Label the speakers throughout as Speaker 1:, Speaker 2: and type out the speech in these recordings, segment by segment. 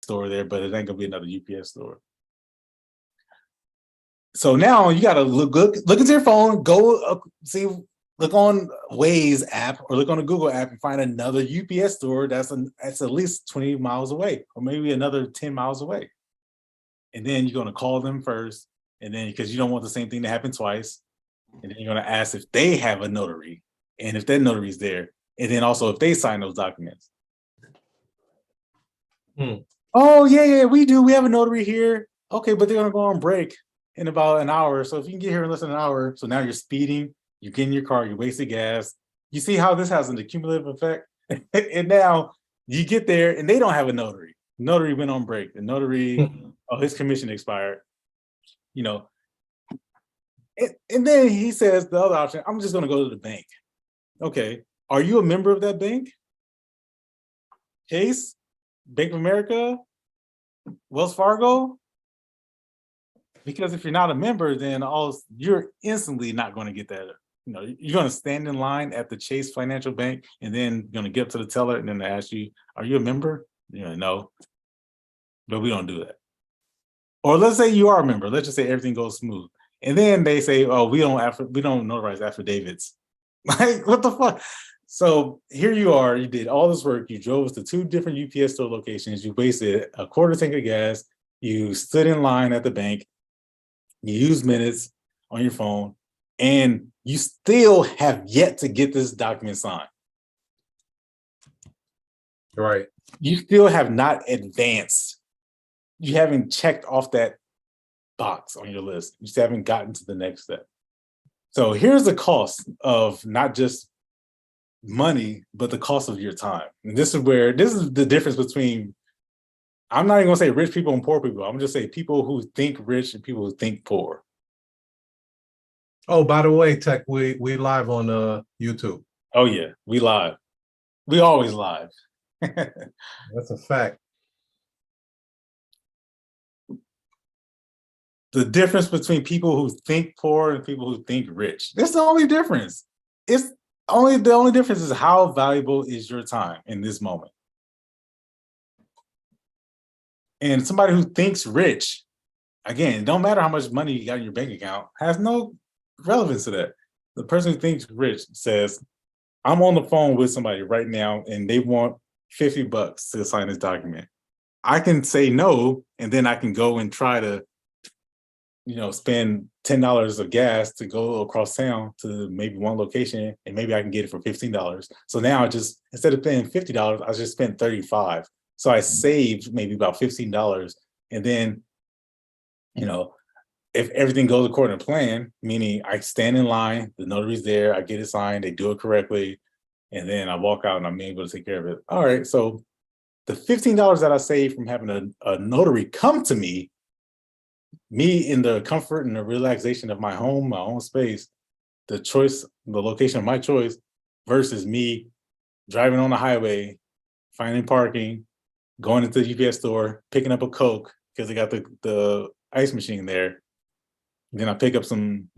Speaker 1: store there, but it ain't gonna be another UPS store. So now you gotta look into your phone, go see, look on Waze app or look on the Google app and find another UPS store that's at least 20 miles away, or maybe another 10 miles away. And then you're gonna call them first, and then because you don't want the same thing to happen twice, and then you're gonna ask if they have a notary, and if that notary's there, and then also if they sign those documents. Oh yeah, we do. We have a notary here. Okay, but they're gonna go on break in about an hour. So if you can get here in less than an hour, so now you're speeding, you get in your car, you wasted gas. You see how this has an accumulative effect? And now you get there and they don't have a notary. Notary went on break. The notary, his commission expired. You know. And then he says the other option, I'm just gonna go to the bank. Okay, are you a member of that bank? Chase? Bank of America? Wells Fargo? Because if you're not a member, then you're instantly not going to get that. You know, you're going to stand in line at the Chase Financial Bank and then going to get up to the teller and then they ask you, are you a member? No, but we don't do that. Or let's say you are a member. Let's just say everything goes smooth. And then they say, oh, we don't notarize affidavits. Like, what the fuck? So here you are, you did all this work, you drove us to 2 different UPS store locations, you wasted a quarter tank of gas, you stood in line at the bank, you used minutes on your phone, and you still have yet to get this document signed.
Speaker 2: Right.
Speaker 1: You still have not advanced. You haven't checked off that box on your list. You just haven't gotten to the next step. So here's the cost of not just money, but the cost of your this is the difference between, I'm not even gonna say rich people and poor people. I'm just say people who think rich and people who think poor.
Speaker 2: Oh, by the way, Tech, we live on YouTube.
Speaker 1: Oh yeah, we live. We always live.
Speaker 2: That's a fact.
Speaker 1: The difference between people who think poor and people who think rich. That's the only difference. The only difference is how valuable is your time in this moment. And somebody who thinks rich, again, don't matter how much money you got in your bank account, has no relevance to that. The person who thinks rich says, I'm on the phone with somebody right now and they want $50 to sign this document. I can say no, and then I can go and try to spend $10 of gas to go across town to maybe one location, and maybe I can get it for $15. So now instead of paying $50, I just spent $35. So I saved maybe about $15. And then, if everything goes according to plan, meaning I stand in line, the notary's there, I get it signed, they do it correctly, and then I walk out and I'm able to take care of it. All right, so the $15 that I saved from having a notary come to me in the comfort and the relaxation of my home, my own space, the location of my choice, versus me driving on the highway, finding parking, going into the UPS store, picking up a Coke because they got the ice machine there. And then I pick up some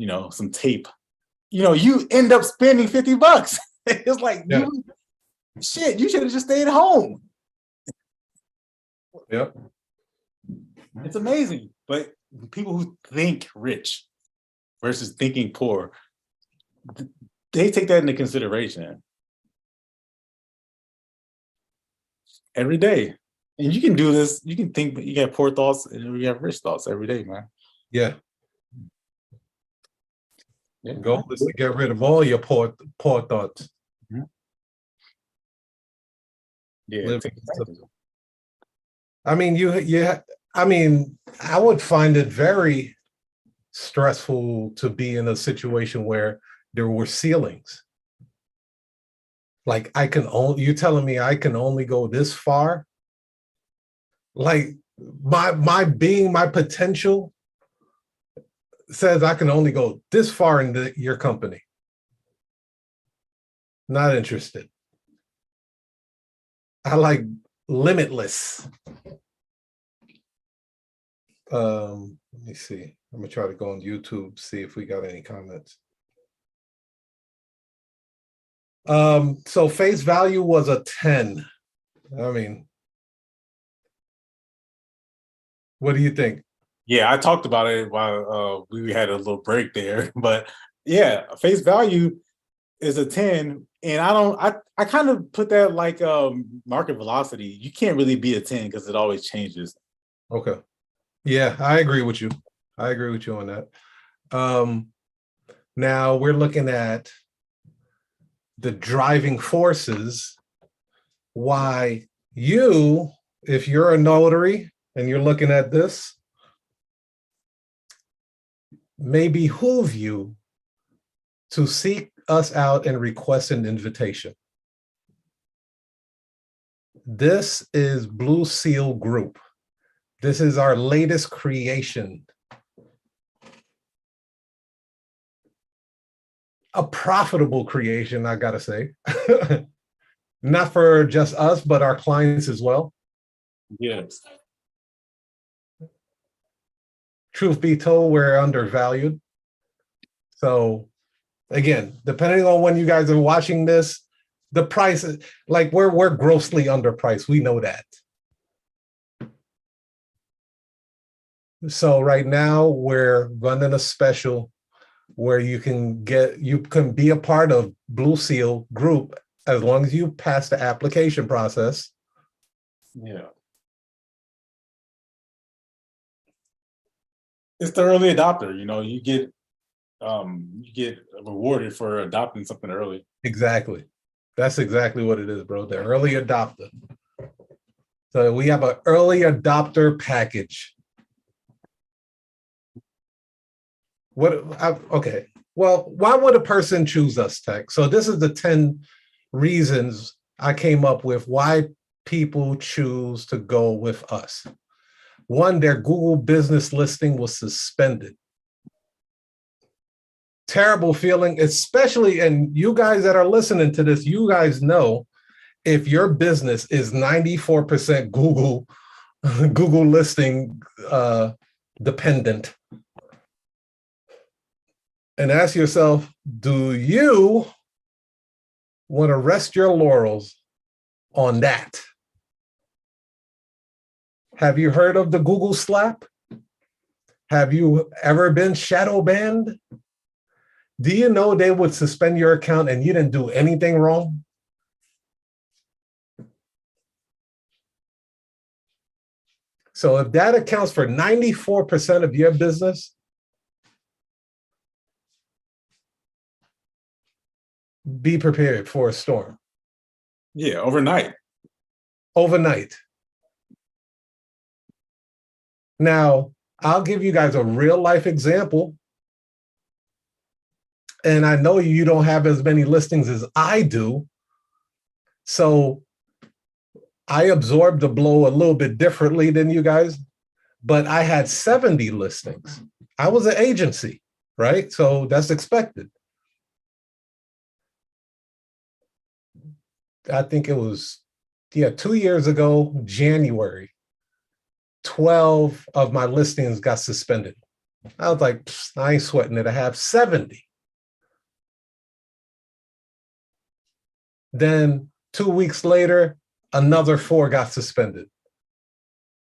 Speaker 1: tape. You end up spending $50. It's like,
Speaker 2: yeah.
Speaker 1: You should have just stayed home.
Speaker 2: Yep.
Speaker 1: It's amazing. But people who think rich versus thinking poor, they take that into consideration every day. And you can do this. You can think, but you have poor thoughts and you have rich thoughts every day, man.
Speaker 2: Yeah. The goal is to get rid of all your poor thoughts.
Speaker 1: Mm-hmm. Yeah.
Speaker 2: I mean, I would find it very stressful to be in a situation where there were ceilings. Like you're telling me I can only go this far? Like my potential says I can only go this far in your company. Not interested. I like limitless. Let me see. I'm gonna try to go on YouTube, see if we got any comments. So face value was a 10. I mean, What do you think?
Speaker 1: Yeah, I talked about it while we had a little break there, but yeah, face value is a 10, and I kind of put that like market velocity. You can't really be a 10 because it always changes.
Speaker 2: Okay. Yeah, I agree with you. I agree with you on that. Now we're looking at the driving forces why you, if you're a notary and you're looking at this, may behoove you to seek us out and request an invitation. This is Blue Seal Group. This is our latest creation. A profitable creation, I gotta say. Not for just us, but our clients as well.
Speaker 1: Yes.
Speaker 2: Truth be told, we're undervalued. So again, depending on when you guys are watching this, the price is like we're grossly underpriced. We know that. So right now we're running a special where you can be a part of Blue Seal Group as long as you pass the application process.
Speaker 1: Yeah. It's the early adopter, you get rewarded for adopting something early.
Speaker 2: Exactly. That's exactly what it is, bro. The early adopter. So we have an early adopter package. Okay. Well, why would a person choose us, Tech? So this is the 10 reasons I came up with why people choose to go with us. One, their Google business listing was suspended. Terrible feeling, especially, and you guys that are listening to this, you guys know if your business is 94% Google listing dependent, and ask yourself, do you want to rest your laurels on that? Have you heard of the Google slap? Have you ever been shadow banned? Do you know they would suspend your account and you didn't do anything wrong? So if that accounts for 94% of your business, be prepared for a storm.
Speaker 1: Yeah, overnight.
Speaker 2: Overnight. Now, I'll give you guys a real life example. And I know you don't have as many listings as I do. So I absorbed the blow a little bit differently than you guys, but I had 70 listings. I was an agency, right? So that's expected. I think it was, 2 years ago, January, 12 of my listings got suspended. I was like, I ain't sweating it. I have 70. Then 2 weeks later, another 4 got suspended.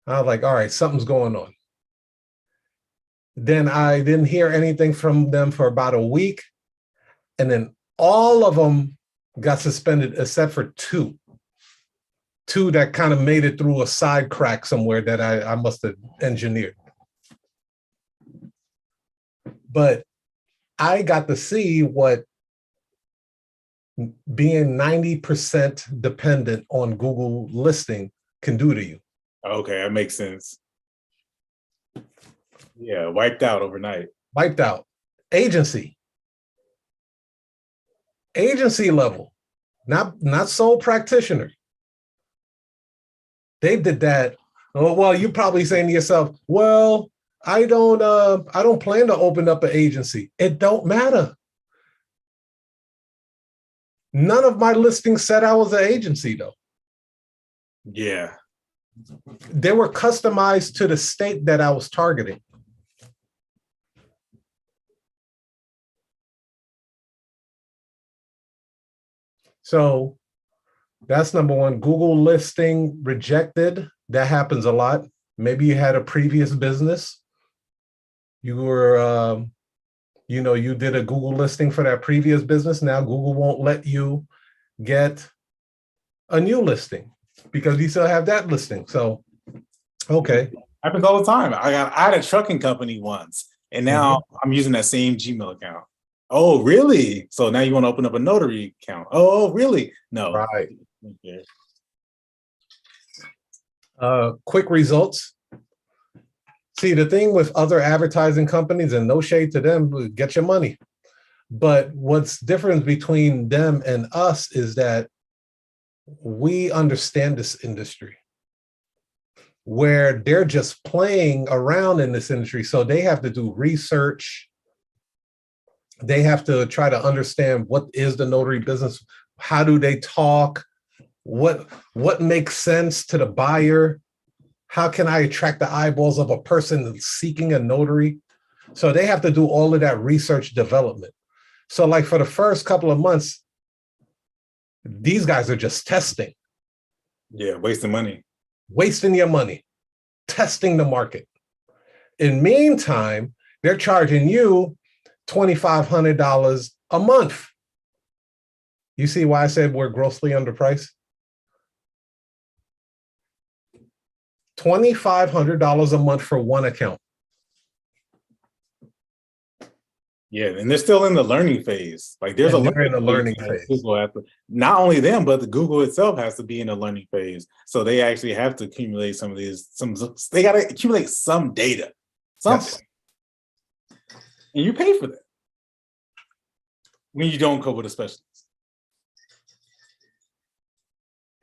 Speaker 2: I was like, all right, something's going on. Then I didn't hear anything from them for about a week. And then all of them got suspended except for 2. 2 that kind of made it through a side crack somewhere that I must have engineered. But I got to see what being 90% dependent on Google listing can do to you.
Speaker 1: Okay, that makes sense. Yeah, wiped out overnight.
Speaker 2: Wiped out. Agency level, not sole practitioner. They did that. Oh, well, you're probably saying to yourself, well, I don't plan to open up an agency. It don't matter. None of my listings said I was an agency, though.
Speaker 1: Yeah.
Speaker 2: They were customized to the state that I was targeting. So that's number one. Google listing rejected. That happens a lot. Maybe you had a previous business. You were, you did a Google listing for that previous business. Now Google won't let you get a new listing because you still have that listing. So, okay.
Speaker 1: Happens all the time. I had a trucking company once, and now I'm using that same Gmail account. Oh, really? So now you want to open up a notary account? Oh, really? No.
Speaker 2: Right.
Speaker 1: Okay.
Speaker 2: Quick results. See, the thing with other advertising companies, and no shade to them, get your money. But what's different between them and us is that we understand this industry, where they're just playing around in this industry. So they have to do research. They have to try to understand what is the notary business, how do they talk, what makes sense to the buyer, how can I attract the eyeballs of a person seeking a notary. So they have to do all of that research development. So like for the first couple of months, these guys are just testing.
Speaker 1: Yeah, wasting
Speaker 2: your money, testing the market. In meantime, they're charging you $2,500 a month. You see why I said we're grossly underpriced? $2,500 a month for one account.
Speaker 1: Yeah, and they're still in the learning phase. Like there's
Speaker 2: they're in the learning phase.
Speaker 1: Google has to, not only them, but the Google itself has to be in the learning phase. So they actually have to accumulate some of these. They got to accumulate some data, something,
Speaker 2: Yes.
Speaker 1: And you pay for that when you don't go with a specialist.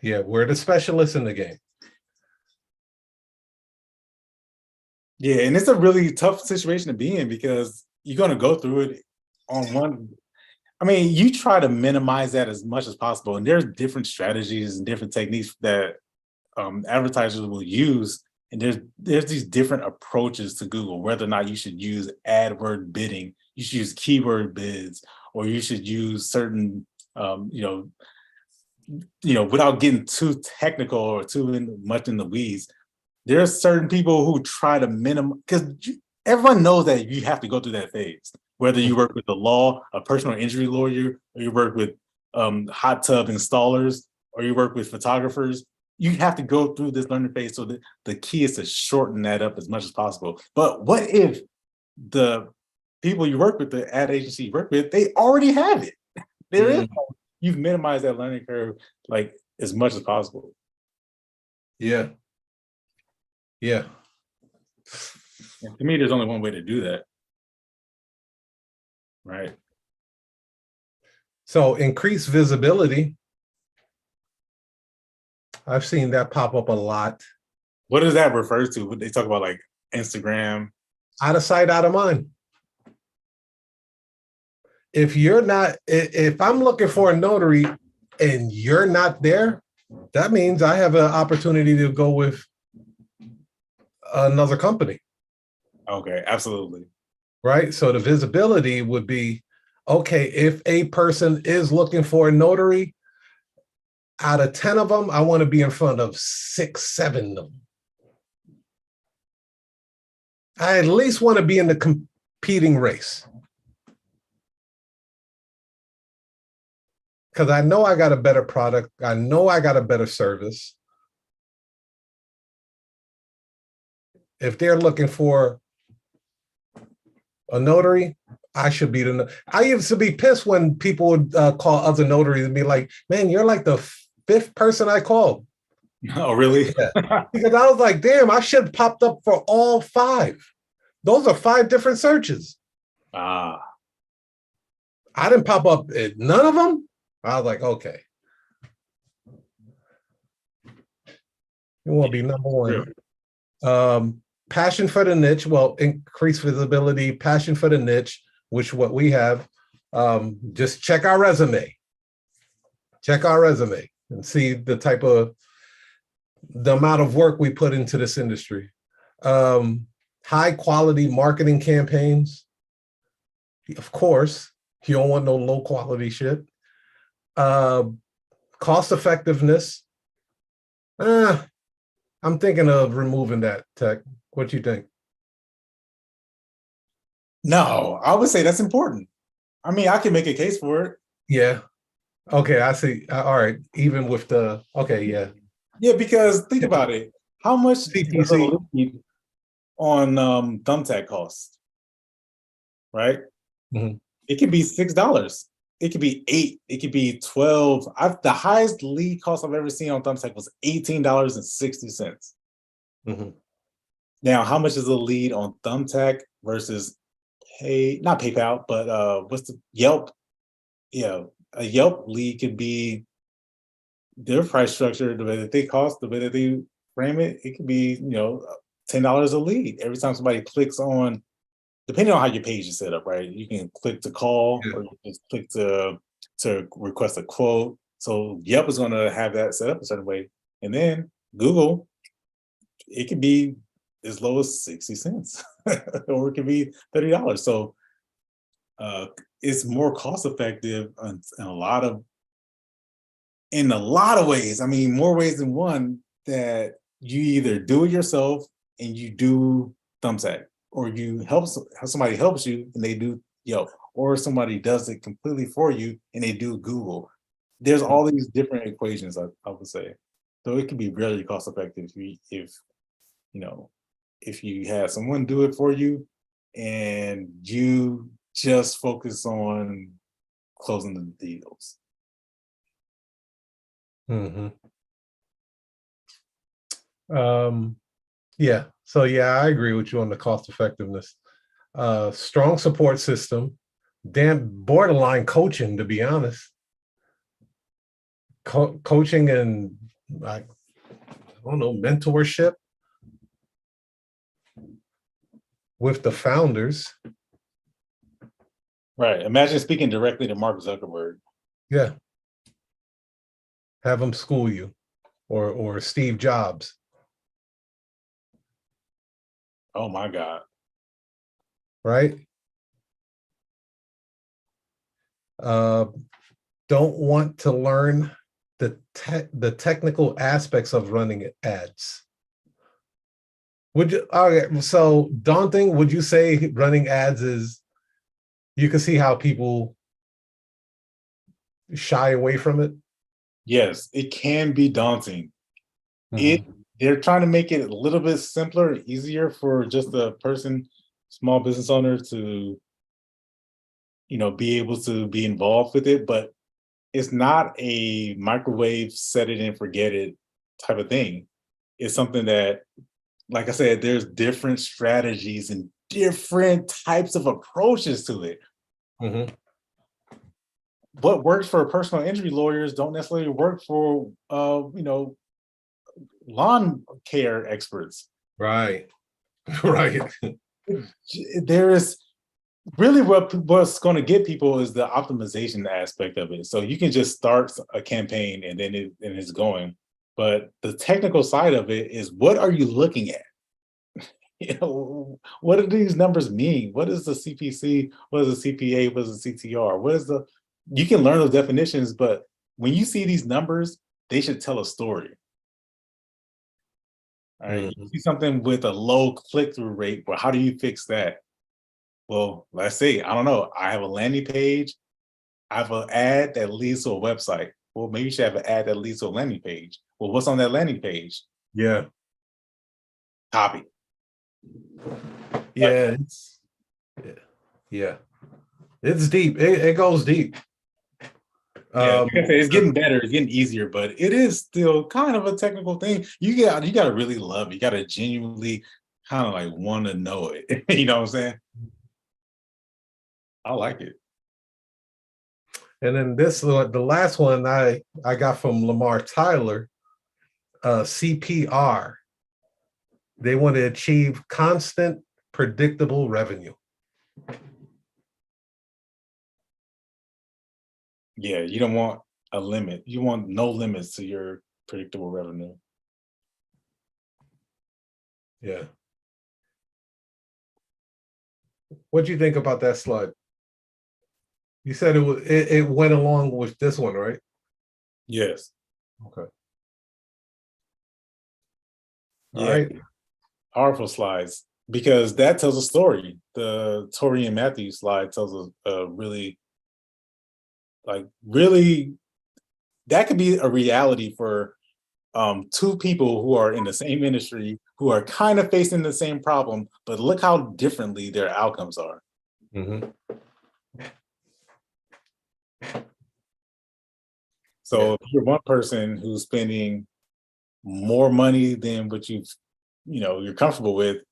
Speaker 2: Yeah, we're the specialists in the game.
Speaker 1: Yeah, and it's a really tough situation to be in because you're going to go through it on one. I mean, you try to minimize that as much as possible. And there's different strategies and different techniques that advertisers will use. And there's these different approaches to Google, whether or not you should use AdWord bidding, you should use keyword bids, or you should use certain, without getting too technical or too much in the weeds. There's certain people who try to minimize, because everyone knows that you have to go through that phase. Whether you work with the law, a personal injury lawyer, or you work with hot tub installers, or you work with photographers, you have to go through this learning phase. So the key is to shorten that up as much as possible. But what if the people you work with, the ad agency you work with, they already have it? There is, you've minimized that learning curve like as much as possible.
Speaker 2: Yeah. Yeah.
Speaker 1: And to me, there's only one way to do that. Right.
Speaker 2: So increased visibility. I've seen that pop up a lot.
Speaker 1: What does that refer to? What they talk about, like Instagram?
Speaker 2: Out of sight, out of mind. If I'm looking for a notary and you're not there, that means I have an opportunity to go with another company.
Speaker 1: Okay, absolutely.
Speaker 2: Right. So the visibility would be, okay, if a person is looking for a notary, out of 10 of them, I want to be in front of 6, 7 of them. I at least want to be in the competing race. Because I know I got a better product. I know I got a better service. If they're looking for a notary, I should be I used to be pissed when people would call other notaries and be like, man, you're like the 5th person I called.
Speaker 1: Oh, really?
Speaker 2: Yeah. Because I was like, damn, I should have popped up for all 5. Those are 5 different searches. I didn't pop up at none of them. I was like, okay. You want to be number 1. Passion for the niche. Well, increase visibility, passion for the niche, which what we have. Just check our resume. Check our resume and see the amount of work we put into this industry. High quality marketing campaigns. Of course, you don't want no low quality shit. Cost effectiveness. I'm thinking of removing that tech. What do you think?
Speaker 1: No, I would say that's important. I mean, I can make a case for it.
Speaker 2: Yeah. Okay, I see. All right. Even with the okay, yeah.
Speaker 1: Yeah, because think about it. How much does a
Speaker 2: CPC.
Speaker 1: lead on Thumbtack cost? Right?
Speaker 2: Mhm.
Speaker 1: It could be $6. It could be 8. It could be 12. The highest lead cost I've ever seen on Thumbtack was $18.60.
Speaker 2: Mhm.
Speaker 1: Now, how much is a lead on Thumbtack versus not PayPal, but what's the Yelp? Yeah, a Yelp lead could be their price structure, the way that they cost, the way that they frame it. It could be, $10 a lead every time somebody clicks on, depending on how your page is set up, right? You can click to call
Speaker 2: Yeah.
Speaker 1: or you can just click to request a quote. So Yelp is going to have that set up a certain way, and then Google, it could be as low as 60 cents, or it could be $30. So uh, it's more cost effective in a lot of ways. I mean, more ways than one, that you either do it yourself and you do Thumbtack, or you somebody helps you and they do or somebody does it completely for you and they do Google. There's all these different equations, I would say. So it can be really cost effective you know if you have someone do it for you and you just focus on closing the deals.
Speaker 2: Mhm. Yeah. So yeah, I agree with you on the cost effectiveness. Strong support system, damn borderline coaching, to be honest. Coaching and like I don't know, mentorship with the founders.
Speaker 1: Right. Imagine speaking directly to Mark Zuckerberg.
Speaker 2: Yeah. Have them school you or Steve Jobs,
Speaker 1: Oh my God.
Speaker 2: right? Uh, don't want to learn the technical aspects of running ads. Would you okay, so daunting? Would you say running ads is you can see how people shy away from it?
Speaker 1: Yes, it can be daunting. It
Speaker 2: Mhm.
Speaker 1: They're trying to make it a little bit simpler, easier for just a person, small business owner to, be able to be involved with it, but it's not a microwave set it and forget it type of thing. It's something that, like I said, there's different strategies and different types of approaches to it.
Speaker 2: Mhm.
Speaker 1: What works for personal injury lawyers don't necessarily work for lawn care experts.
Speaker 2: Right. Right.
Speaker 1: There is really what's going to get people is the optimization aspect of it. So you can just start a campaign and then it's going. But the technical side of it is, what are you looking at? What do these numbers mean? What is the CPC? What is the CPA? What is the CTR? You can learn those definitions, but when you see these numbers, they should tell a story. All right. You
Speaker 2: Mhm.
Speaker 1: see something with a low click-through rate, but how do you fix that? Well, let's say, I don't know, I have a landing page, I have an ad that leads to a website. Well, maybe you should have an ad that leads to a landing page. Well, what's on that landing page?
Speaker 2: Yeah.
Speaker 1: Copy. Like,
Speaker 2: Yeah. Yeah. Yeah. It's deep. It goes deep.
Speaker 1: yeah,
Speaker 2: Um,
Speaker 1: like I said, it's getting better, it's getting easier, but it is still kind of a technical thing. You gotta really love it. You gotta genuinely kind of like want to know it. You know what I'm saying? I like it.
Speaker 2: and then the last one I got from Lamar Tyler, CPR. They want to achieve constant, predictable revenue.
Speaker 1: Yeah, you don't want a limit. You want no limits to your predictable revenue.
Speaker 2: Yeah. What do you think about that slide? You said it went along with this one, right?
Speaker 1: Yes.
Speaker 2: Okay. All
Speaker 1: Yeah,
Speaker 2: right.
Speaker 1: powerful slides because that tells a story. The Tori and Matthew slide tells a really, really, that could be a reality for two people who are in the same industry who are kind of facing the same problem, but look how differently their outcomes are.
Speaker 2: Mhm.
Speaker 1: So if you're one person who's spending more money than what you're comfortable with,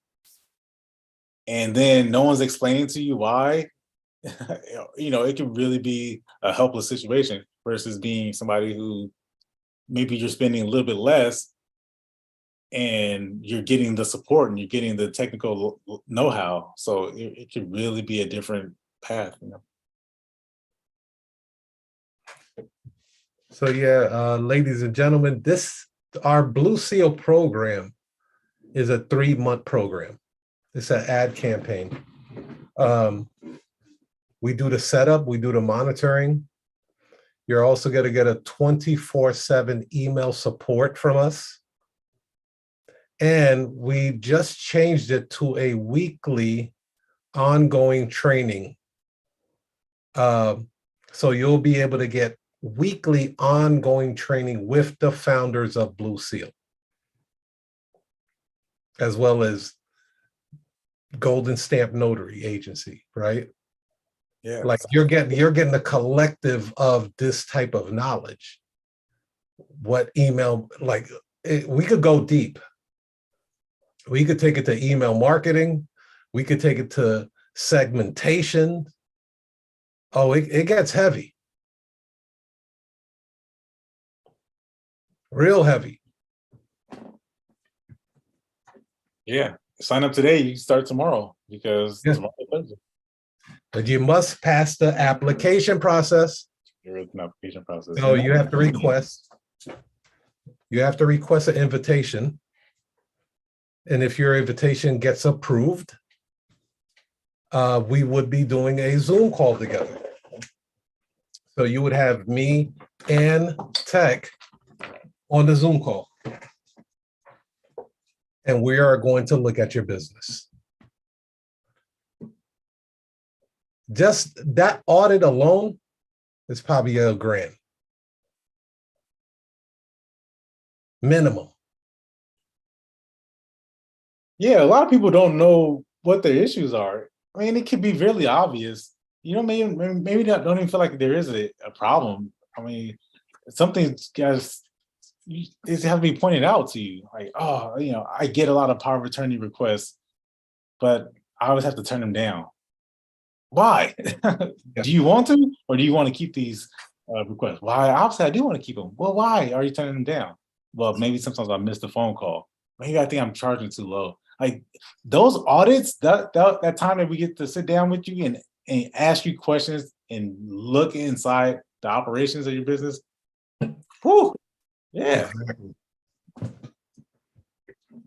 Speaker 1: and then no one's explaining to you why, it can really be a helpless situation versus being somebody who maybe you're spending a little bit less and you're getting the support and you're getting the technical know-how. So it can really be a different path.
Speaker 2: So yeah, ladies and gentlemen, our Blue Seal program is a 3-month program. It's an ad campaign. We do the setup, we do the monitoring. You're also going to get a 24/7 email support from us. And we just changed it to a weekly ongoing training. So you'll be able to get weekly ongoing training with the founders of Blue Seal, as well as Golden Stamp Notary Agency, right?
Speaker 1: Yeah.
Speaker 2: Like you're getting a collective of this type of knowledge. What email, we could go deep. We could take it to email marketing. We could take it to segmentation. Oh, it gets heavy. Real heavy.
Speaker 1: Yeah. Sign up today, you start tomorrow because tomorrow is Thursday.
Speaker 2: But you must pass the application process.
Speaker 1: There is an application process.
Speaker 2: So you have to request. You have to request an invitation. And if your invitation gets approved, we would be doing a Zoom call together. So you would have me and Tech on the Zoom call. And we are going to look at your business. Just that audit alone is probably $1,000. Minimum.
Speaker 1: Yeah, a lot of people don't know what their issues are. I mean, it could be really obvious. Maybe don't even feel like there is a problem. I mean, something guys it has to be pointed out to you. Like, I get a lot of power of attorney requests, but I always have to turn them down. Why? Do you want to, or do you want to keep these requests? Why? Obviously, I do want to keep them. Well, why are you turning them down? Well, maybe sometimes I miss the phone call. Maybe I think I'm charging too low. Like those audits, that time that we get to sit down with you and ask you questions and look inside the operations of your business. Whew, yeah.
Speaker 2: Exactly.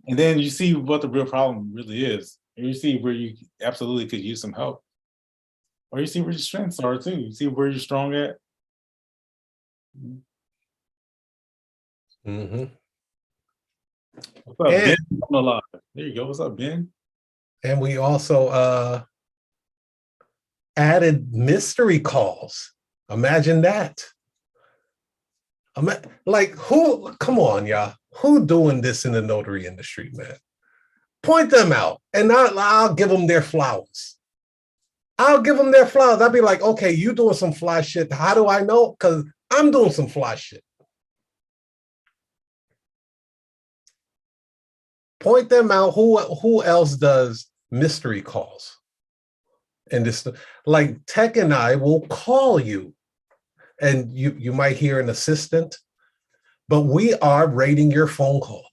Speaker 1: And then you see what the real problem really is. And you see where you absolutely could use some help. Or you see where your strengths are too. You see where you're strong at.
Speaker 2: Mm-hmm.
Speaker 1: What's up, Ben? There you go. What's up, Ben?
Speaker 2: And we also added mystery calls. Imagine that. Come on, y'all. Who doing this in the notary industry, man? Point them out, and I'll give them their flowers. I'll give them their flowers. I'll be like, okay, you doing some fly shit. How do I know? Because I'm doing some fly shit. Point them out. Who else does mystery calls? And this, like Tech and I will call you, and you might hear an assistant, but we are rating your phone call.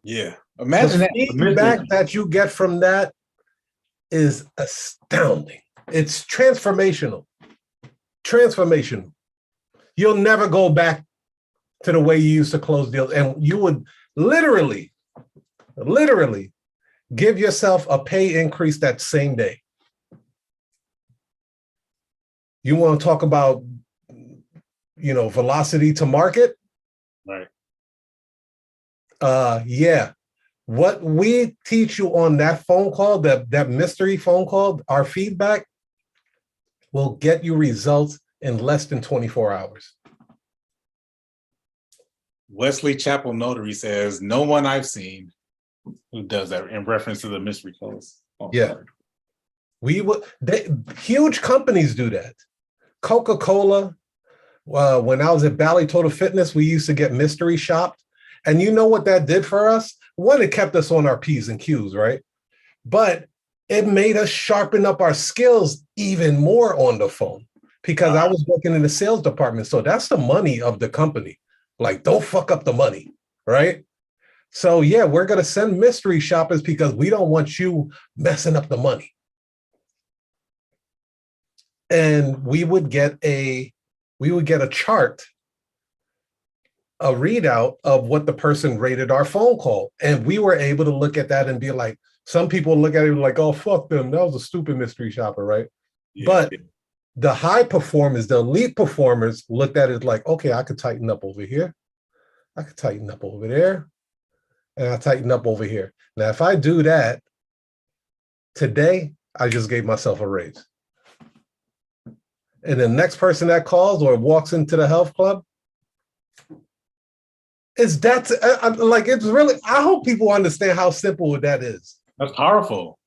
Speaker 1: Yeah. Imagine
Speaker 2: the
Speaker 1: that.
Speaker 2: feedback that you get from that is astounding. It's transformational. Transformational. You'll never go back to the way you used to close deals. And you would literally give yourself a pay increase that same day. You want to talk about, velocity to market?
Speaker 1: Right.
Speaker 2: Yeah. What we teach you on that phone call, that mystery phone call, our feedback will get you results in less than 24 hours.
Speaker 1: Wesley Chapel Notary says, no one I've seen who does that in reference to the mystery calls. Oh,
Speaker 2: Yeah.
Speaker 1: sorry.
Speaker 2: Huge companies do that. Coca-Cola, when I was at Bally Total Fitness, we used to get mystery shopped. And you know what that did for us? One, it kept us on our P's and Q's, right? But it made us sharpen up our skills even more on the phone because I was working in the sales department. So that's the money of the company. Like, don't fuck up the money, right? So yeah, we're going to send mystery shoppers because we don't want you messing up the money. And we would get a chart, a readout of what the person rated our phone call. And we were able to look at that and be like, some people look at it like, oh, fuck them. That was a stupid mystery shopper, right? Yeah. But the high performers, the elite performers looked at it like, okay, I could tighten up over here. I could tighten up over there. And I tighten up over here. Now, if I do that today, I just gave myself a raise. And the next person that calls or walks into the health club, it's really, I hope people understand how simple that is.
Speaker 1: That's powerful.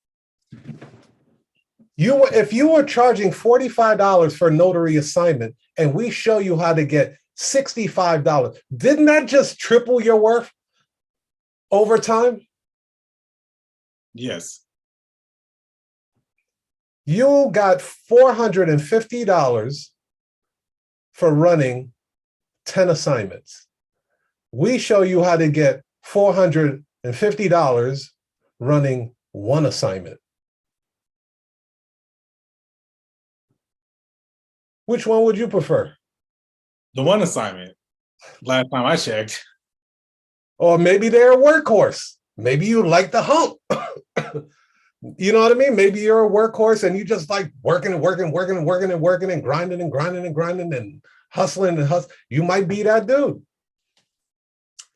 Speaker 2: If you were charging $45 for a notary assignment and we show you how to get $65, didn't that just triple your worth over time?
Speaker 1: Yes.
Speaker 2: You got $450 for running 10 assignments. We show you how to get $450 running one assignment. Which one would you prefer?
Speaker 1: The one assignment, last time I checked.
Speaker 2: Or maybe they're a workhorse. Maybe you like the hump. You know what I mean? Maybe you're a workhorse and you just like working and grinding and hustling and hustling. You might be that dude.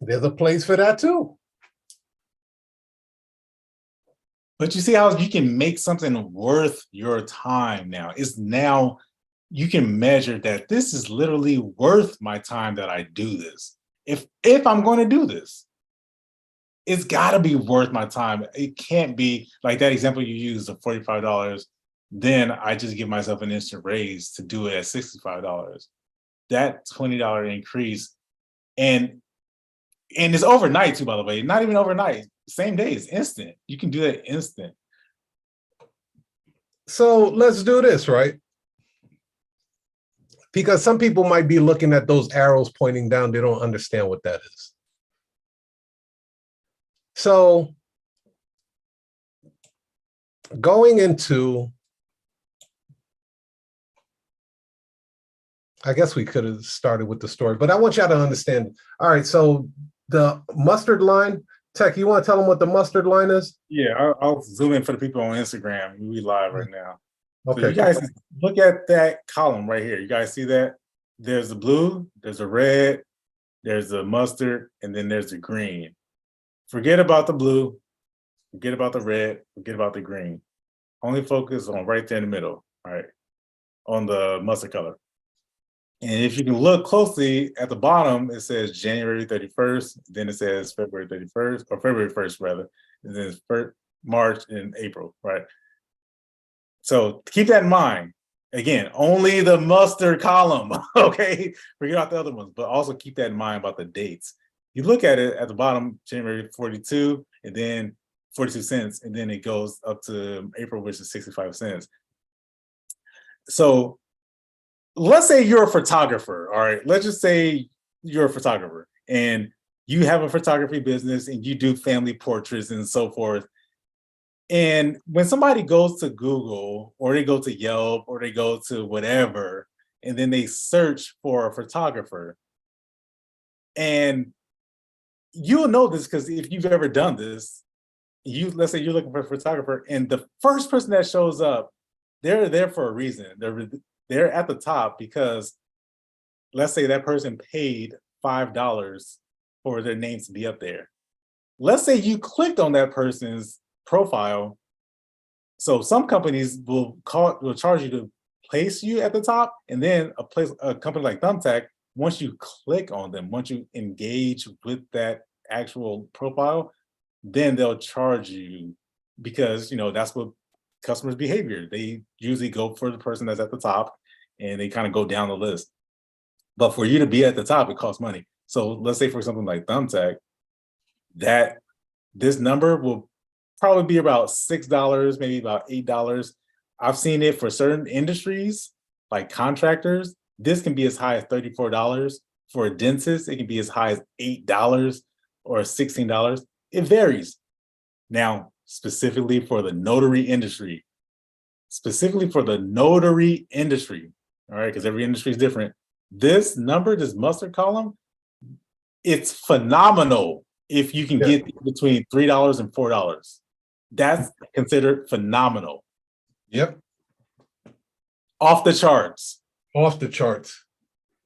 Speaker 2: There's a place for that too.
Speaker 1: But you see how you can make something worth your time now. It's now, you can measure that this is literally worth my time that I do this. If I'm going to do this, it's got to be worth my time. It can't be like that example you used of $45. Then I just give myself an instant raise to do it at $65. That $20 increase, and it's overnight too, by the way. Not even overnight. Same day, it's instant. You can do that instant.
Speaker 2: So let's do this, right? Because some people might be looking at those arrows pointing down. They don't understand what that is. So going into, I guess we could have started with the story, but I want y'all to understand. All right, so the mustard line, Tech, you want to tell them what the mustard line is?
Speaker 1: Yeah, I'll zoom in for the people on Instagram. We live right now.
Speaker 2: Okay.
Speaker 1: So you guys look at that column right here. You guys see that? There's a blue, there's a red, there's a mustard, and then there's a green. Forget about the blue, forget about the red, forget about the green. Only focus on right there in the middle, all right, on the mustard color. And if you can look closely at the bottom, it says January 31st, then it says February 31st, or February 1st rather, and then it's March and April, right? So keep that in mind. Again, only the mustard column, okay? Forget about the other ones, but also keep that in mind about the dates. You look at it at the bottom, January 42, and then 42 cents, and then it goes up to April, which is 65 cents. So let's say you're a photographer, all right? Let's just say you're a photographer and you have a photography business and you do family portraits and so forth. And when somebody goes to Google or they go to Yelp or they go to whatever, and then they search for a photographer, and you'll know this because if you've ever done this, let's say you're looking for a photographer and the first person that shows up, they're there for a reason. They're at the top because let's say that person paid $5 for their names to be up there. let's say you clicked on that person's profile. So some companies will charge you to place you at the top, and then a company like Thumbtack, once you click on them, once you engage with that actual profile, then they'll charge you because that's what customers' behavior. They usually go for the person that's at the top, and they kind of go down the list. But for you to be at the top, it costs money. So let's say for something like Thumbtack, that this number will probably be about $6, maybe about $8. I've seen it for certain industries, like contractors. This can be as high as $34. For a dentist, it can be as high as $8 or $16. It varies. Now, specifically for the notary industry, all right, because every industry is different. This number, this mustard column, it's phenomenal if you can get between $3 and $4. That's considered phenomenal.
Speaker 2: Yep.
Speaker 1: Off the charts.
Speaker 2: Off the charts.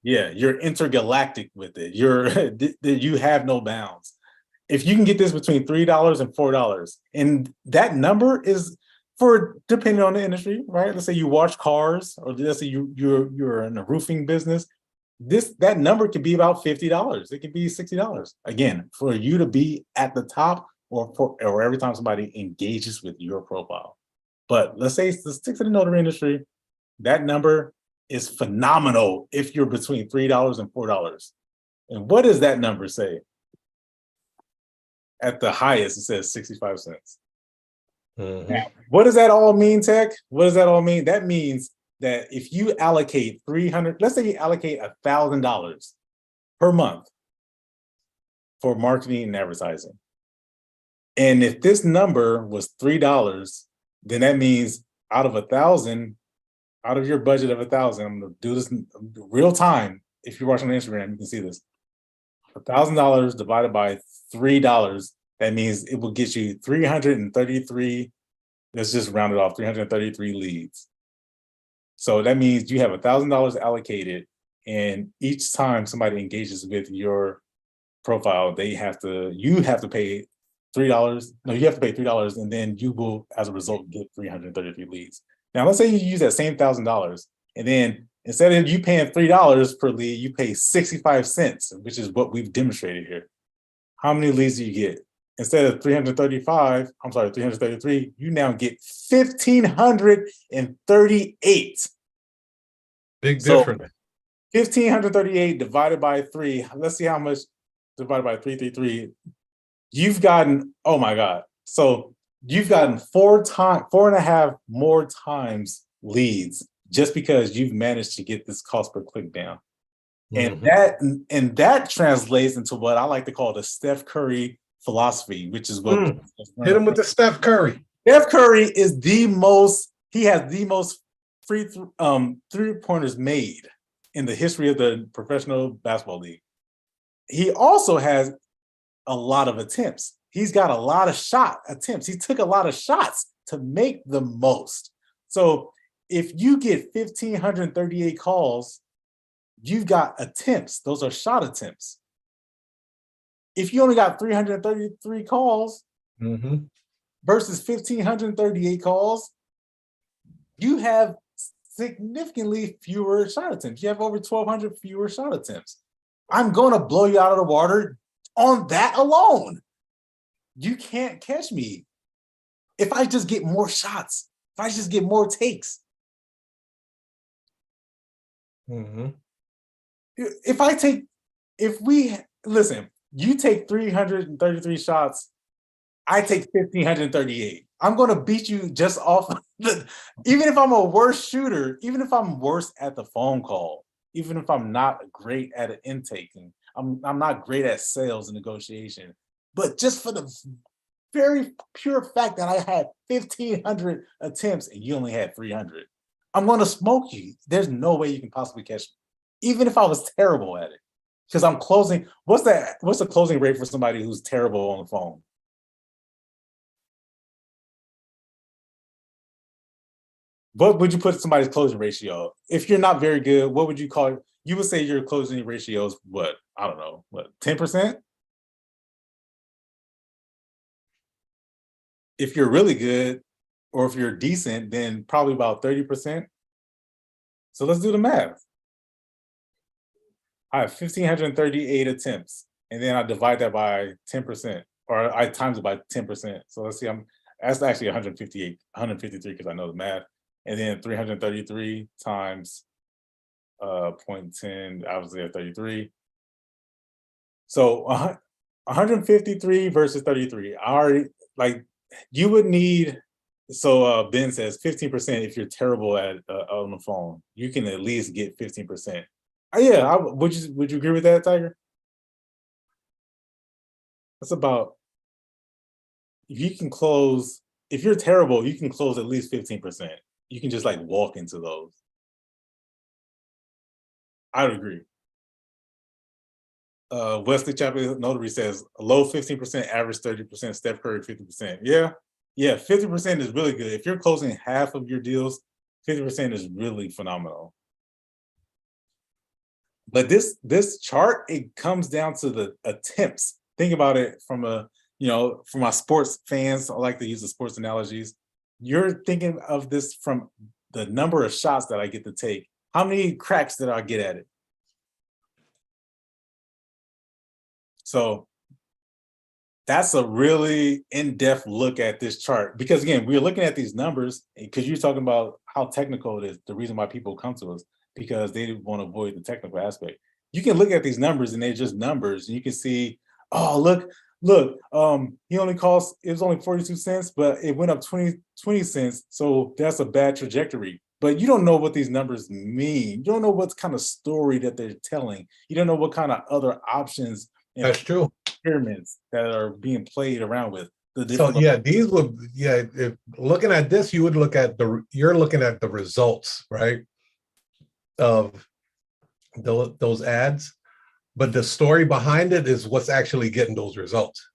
Speaker 1: Yeah, you're intergalactic with it. You have no bounds. If you can get this between $3 and $4, and that number is depending on the industry, right? Let's say you wash cars, or let's say you're in a roofing business. That number could be about $50. It could be $60. Again, for you to be at the top, or every time somebody engages with your profile. But let's stick to the notary industry. That number is phenomenal if you're between $3 and $4. And what does that number say? At the highest, it says 65 cents.
Speaker 2: Mm-hmm.
Speaker 1: Now, what does that all mean, Tech? What does that all mean? That means that if you allocate let's say you allocate $1,000 per month for marketing and advertising. And if this number was $3, then that means out of your budget of $1,000, I'm gonna do this in real time. If you're watching on Instagram, you can see this. $1,000 divided by $3, that means it will get you 333. Let's just round it off, 333 leads. So that means you have $1,000 allocated, and each time somebody engages with your profile, you have to pay $3. No, you have to pay $3, and then you will, as a result, get 333 leads. Now, let's say you use that same $1,000, and then instead of you paying $3 per lead, you pay 65 cents, which is what we've demonstrated here. How many leads do you get? Instead of 333, you now get 1,538.
Speaker 2: Big difference.
Speaker 1: 1,538 divided by 3. Let's see how much divided by 333. You've gotten, oh my God. So you've gotten 4.5 more times leads just because you've managed to get this cost per click down.
Speaker 2: Mm-hmm.
Speaker 1: And that translates into what I like to call the Steph Curry philosophy, which is what
Speaker 2: hit him with the Steph Curry.
Speaker 1: Steph Curry is he has the most three-pointers made in the history of the professional basketball league. He also has a lot of attempts. He's got a lot of shot attempts. He took a lot of shots to make the most. So if you get 1,538 calls, you've got attempts. Those are shot attempts. If you only got 333 calls versus 1,538 calls, you have significantly fewer shot attempts. You have over 1,200 fewer shot attempts. I'm going to blow you out of the water on that alone. You can't catch me if I just get more shots, if I just get more takes. Listen, you take 333 shots, I take 1,538. I'm going to beat you just off. Even if I'm a worse shooter, even if I'm worse at the phone call, even if I'm not great at an intaking, I'm not great at sales and negotiation. But just for the very pure fact that I had 1,500 attempts and you only had 300, I'm going to smoke you. There's no way you can possibly catch me, even if I was terrible at it. Because I'm closing. What's the closing rate for somebody who's terrible on the phone? What would you put somebody's closing ratio? If you're not very good, what would you call it? You would say your closing ratio is what? I don't know, what, 10%? if you're really good or if you're decent, then probably about 30%. So let's do the math. I have 1,538 attempts, and then I divide that by 10%, or I times it by 10%. So let's see, that's actually 158, 153 because I know the math. And then 333 times 0.10, obviously at 33. So 153 versus 33. I already, like, you would need, so Ben says 15% if you're terrible at on the phone. You can at least get 15%. Yeah, would you agree with that, Tiger? That's about, if you can close, if you're terrible, you can close at least 15%. You can just like walk into those. I would agree. Wesley Chapel Notary says low 15%, average 30%, Steph Curry 50%. Yeah, 50% is really good. If you're closing half of your deals, 50% is really phenomenal. But this chart, it comes down to the attempts. Think about it from a, for my sports fans, I like to use the sports analogies. You're thinking of this from the number of shots that I get to take. How many cracks did I get at it? So that's a really in-depth look at this chart, because again, we're looking at these numbers because you're talking about how technical it is. The reason why people come to us, because they want to avoid the technical aspect. You can look at these numbers and they're just numbers, and you can see, oh, look, he only cost, it was only 42 cents, but it went up 20 cents. So that's a bad trajectory. But you don't know what these numbers mean. You don't know what kind of story that they're telling. You don't know what kind of other options and
Speaker 2: That's true.
Speaker 1: experiments that are being played around with.
Speaker 2: So yeah, these would, if looking at this, you would look at you're looking at the results, right, of those ads, but the story behind it is what's actually getting those results.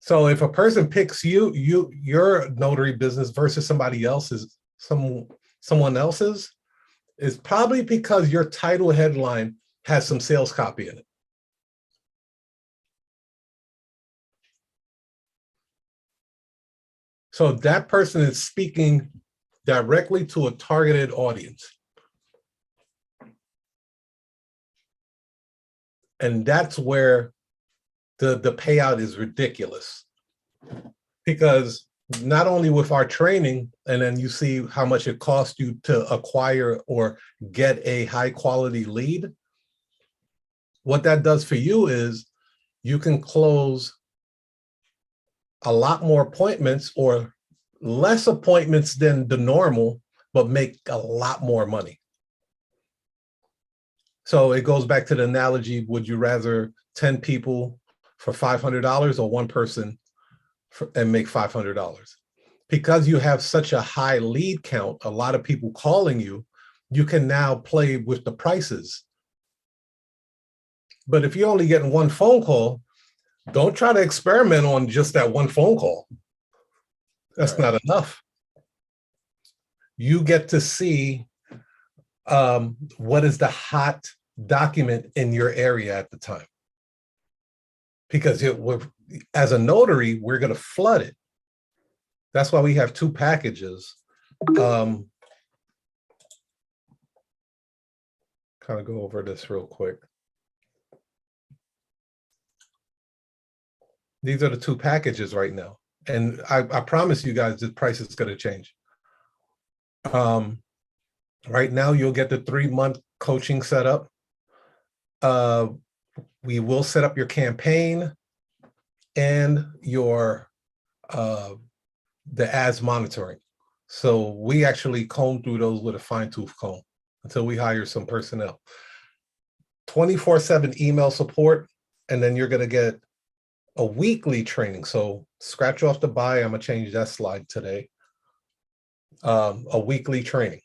Speaker 2: So if a person picks your notary business versus somebody else's, someone else's, is probably because your title headline has some sales copy in it. So that person is speaking directly to a targeted audience. And that's where the payout is ridiculous. Because not only with our training, and then you see how much it costs you to acquire or get a high quality lead, what that does for you is you can close a lot more appointments or less appointments than the normal, but make a lot more money. So it goes back to the analogy, would you rather 10 people for $500 or one person and make $500? Because you have such a high lead count, a lot of people calling you, you can now play with the prices. But if you're only getting one phone call, don't try to experiment on just that one phone call. That's not enough. You get to see what is the hot document in your area at the time. Because as a notary, we're going to flood it. That's why we have two packages. Kind of go over this real quick. These are the two packages right now. And I promise you guys the price is going to change. Right now, you'll get the 3-month coaching setup. We will set up your campaign and your the ads monitoring. So we actually comb through those with a fine-tooth comb until we hire some personnel. 24/7 email support, and then you're going to get a weekly training. So scratch off the buy. I'm going to change that slide today. A weekly training.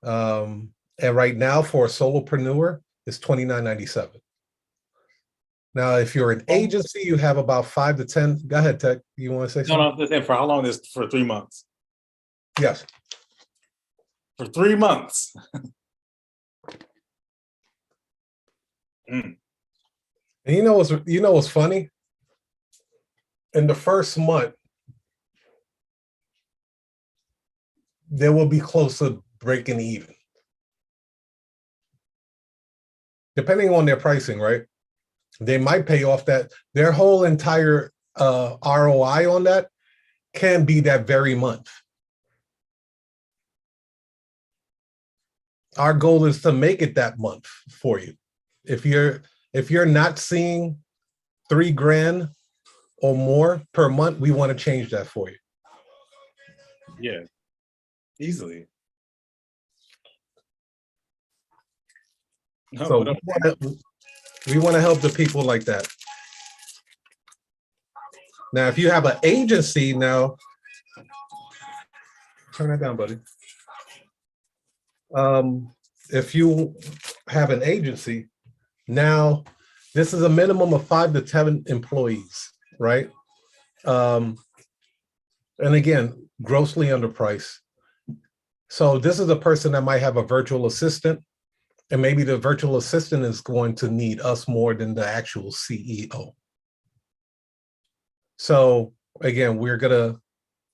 Speaker 2: And right now for a solopreneur, it's $29.97. Now, if you're an agency, you have about 5 to 10. Go ahead, Tech. You want to say something?
Speaker 1: No, for how long is for 3 months?
Speaker 2: Yes.
Speaker 1: For 3 months.
Speaker 2: And you know what's funny? in the first month, they will be close to breaking even. Depending on their pricing, right? They might pay off that. Their whole entire ROI on that can be that very month. Our goal is to make it that month for you. If you're not seeing $3,000 or more per month, we want to change that for you.
Speaker 1: Yeah, easily. No,
Speaker 2: So
Speaker 1: but,
Speaker 2: we want to help the people like that. Now, if you have an agency now, turn that down, buddy. If you have an agency, now this is a minimum of 5 to 10 employees, right? And again, grossly underpriced. So this is a person that might have a virtual assistant, and maybe the virtual assistant is going to need us more than the actual CEO. So again, we're going to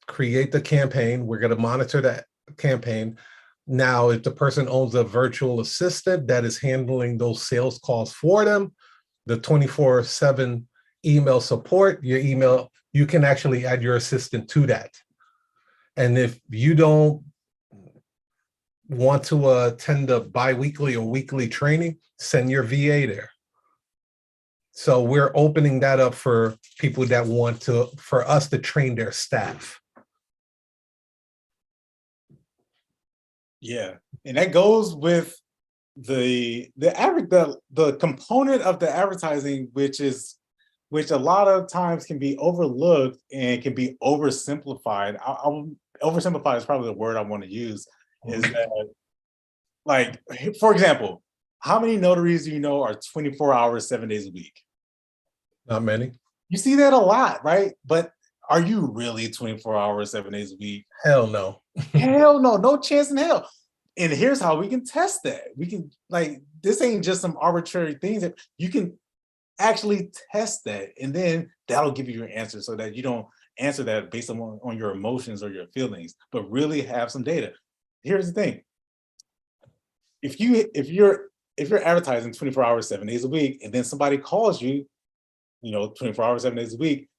Speaker 2: create the campaign. We're going to monitor that campaign. Now, if the person owns a virtual assistant that is handling those sales calls for them, the 24/7 email support, your email, you can actually add your assistant to that. And if you don't want to attend a bi-weekly or weekly training, send your VA there. So we're opening that up for people that want for us to train their staff.
Speaker 1: yeah, and that goes with the component of the advertising, which a lot of times can be overlooked and can be oversimplified. Oversimplified is probably the word I want to use. Is that, like, for example, how many notaries do you know are 24 hours, 7 days a week?
Speaker 2: Not many.
Speaker 1: You see that a lot, right? But are you really 24 hours, 7 days a week?
Speaker 2: Hell no.
Speaker 1: Hell no, no chance in hell. And here's how we can test that. We can, like, this ain't just some arbitrary things. That you can actually test that, and then that'll give you your answer, so that you don't answer that based on your emotions or your feelings, but really have some data. Here's the thing. If you're advertising 24 hours, 7 days a week, and then somebody calls you, 24 hours, 7 days a week,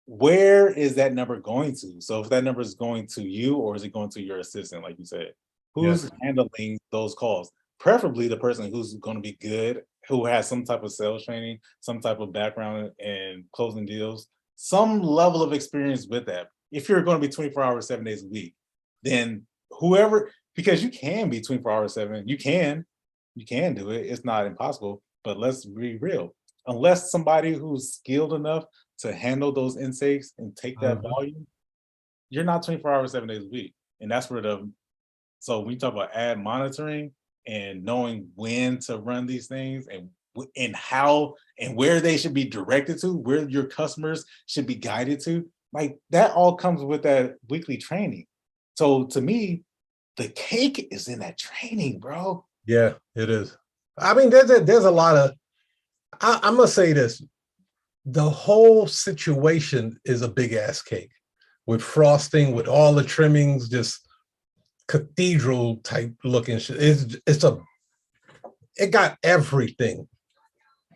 Speaker 1: where is that number going to? So if that number is going to you, or is it going to your assistant, like you said? Who's handling those calls? Preferably the person who's going to be good, who has some type of sales training, some type of background in closing deals, some level of experience with that. If you're going to be 24 hours, 7 days a week, then whoever, because you can be 24 hours, 7, you can do it. It's not impossible, but let's be real. Unless somebody who's skilled enough to handle those intakes and take that volume, you're not 24 hours, 7 days a week. And that's where so when you talk about ad monitoring and knowing when to run these things, and how and where they should be directed to, where your customers should be guided to, like, that all comes with that weekly training. So to me, the cake is in that training, bro.
Speaker 2: Yeah, it is. I mean, there's a lot of, I'm gonna say this. The whole situation is a big ass cake with frosting, with all the trimmings, just cathedral type looking shit. It got everything.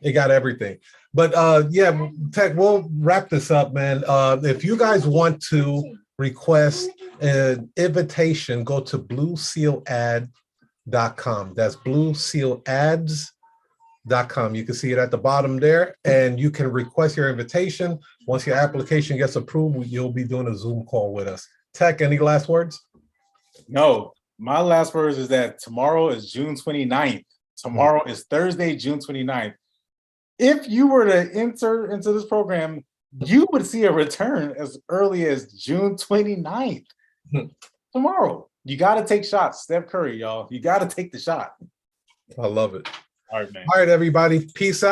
Speaker 2: It got everything. But yeah, Tech, we'll wrap this up, man. If you guys want to request an invitation, go to bluesealad.com. That's bluesealads.com. You can see it at the bottom there, and you can request your invitation. Once your application gets approved, you'll be doing a Zoom call with us. Tech, any last words?
Speaker 1: No, my last words is that tomorrow is June 29th. Tomorrow is Thursday, June 29th. If you were to enter into this program, you would see a return as early as June 29th. Tomorrow. You got to take shots. Steph Curry, y'all. You got to take the shot.
Speaker 2: I love it.
Speaker 1: All right, man.
Speaker 2: All right, everybody. Peace out.